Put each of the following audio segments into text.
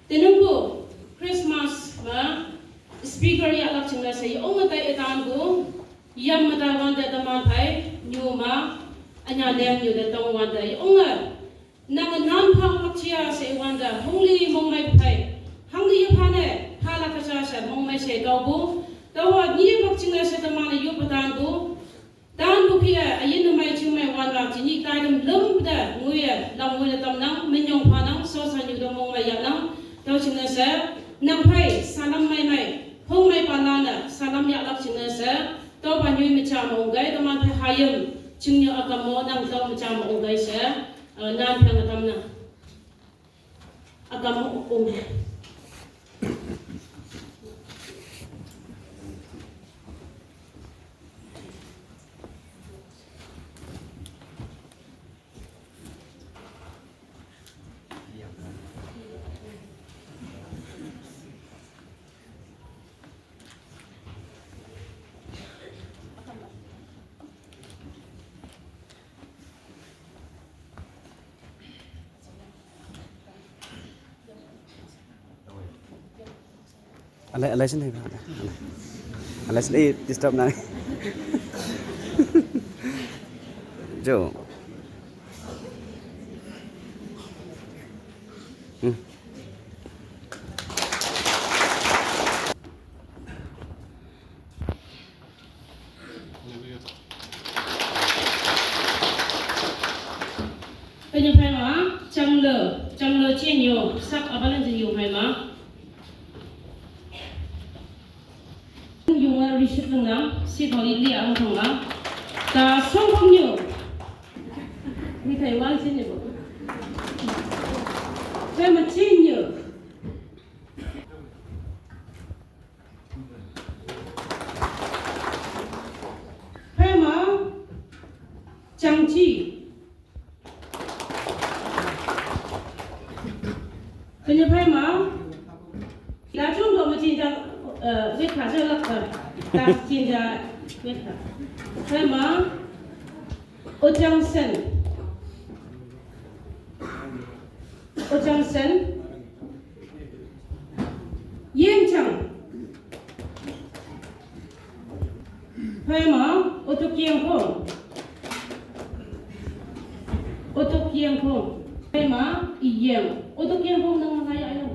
Tenunggu Christmas ma speaker ya lak chingla say onga ta etan go yam mata wan da taman thai nyuma anya nem yu da tong wan da onga nang nan phang lak chia say wan da hongli mong mai thai hangli ya phane phala ka cha sa mong mai say ka bu tawa ni bak chingla sa taman yu patan go dan bu khia ayin mai chung mai wan la chini tai lam lum da nguya lam nguya tam nang min yong pha nang so sa yu da mong mai ya nang tao chừng này sẽ năm hay salam mai mai hôm mai banana salam ya lắc chừng này sẽ tao bao nhiêu mình chạm ông gái tao mang theo hayam chừng như ở cầm mỏ đang tao mình chạm ông gái sẽ nam theo người tâm nè ở cầm mỏ ông Alay sini ba? Alay sini disturb na. Jo. bây giờ phải mà chăm lờ chia nhiều sắc ở bên dưới nhiều phải mà dùng research năng nào sẽ có lý ông thằng nào ta sống không nhiều thì thầy quan xin nhiều phải mà chia nhiều phải mà chăm chỉ bây giờ phải mà là chúng tôi mà chỉ ra viết khá rất là ta chỉ ra viết khá phải mà ô trang sen yên chẳng phải mà ô tô kiêng không phải mà yên ô tô kiêng không năng ngay ai đâu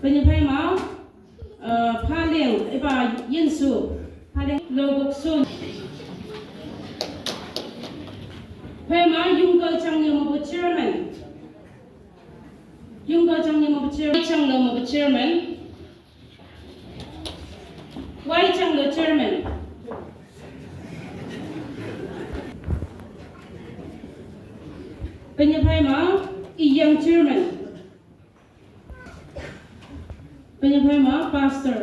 bây giờ phải mà pha liền ấy bà yên su pha liền logo sun phải mà dùng cơ trang như một chairman dùng cơ trang như một chairman why trang là chairman bây giờ phải mà young chairman bây giờ phải mà pastor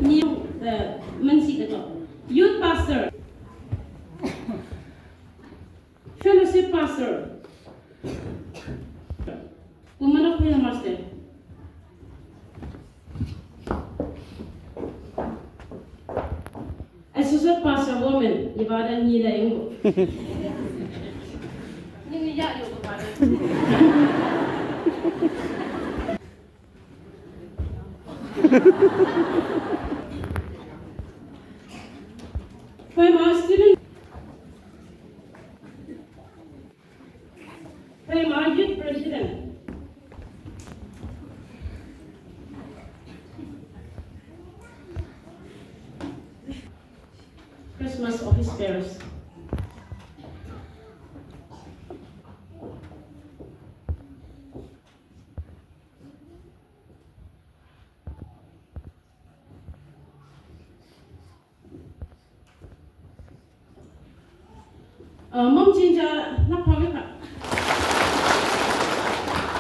new mình sĩ đó youth pastor fellowship pastor woman of prayer master associate pastor woman ibadah ni lah yang nhưng dạ điều của bạn phải mà student phải mà youth president Christmas office bearers mong xin cho lắp hoa